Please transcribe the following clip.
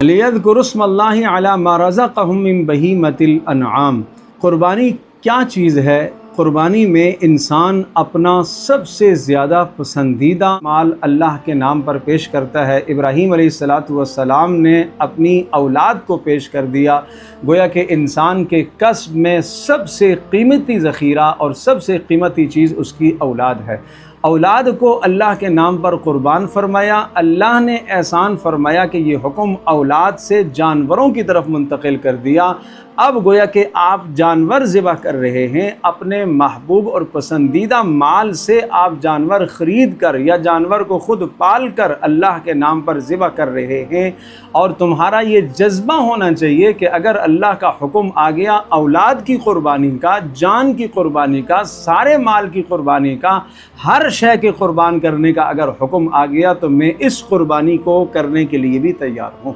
لیذکروا اسم اللہ علی ما رزقہم من بہیمۃ الانعام۔ قربانی کیا چیز ہے؟ قربانی میں انسان اپنا سب سے زیادہ پسندیدہ مال اللہ کے نام پر پیش کرتا ہے۔ ابراہیم علیہ السلام نے اپنی اولاد کو پیش کر دیا، گویا کہ انسان کے کسب میں سب سے قیمتی ذخیرہ اور سب سے قیمتی چیز اس کی اولاد ہے۔ اولاد کو اللہ کے نام پر قربان فرمایا۔ اللہ نے احسان فرمایا کہ یہ حکم اولاد سے جانوروں کی طرف منتقل کر دیا۔ اب گویا کہ آپ جانور ذبح کر رہے ہیں، اپنے محبوب اور پسندیدہ مال سے آپ جانور خرید کر یا جانور کو خود پال کر اللہ کے نام پر ذبح کر رہے ہیں، اور تمہارا یہ جذبہ ہونا چاہیے کہ اگر اللہ کا حکم آ گیا اولاد کی قربانی کا، جان کی قربانی کا، سارے مال کی قربانی کا، ہر شے کے قربان کرنے کا اگر حکم آ گیا تو میں اس قربانی کو کرنے کے لیے بھی تیار ہوں۔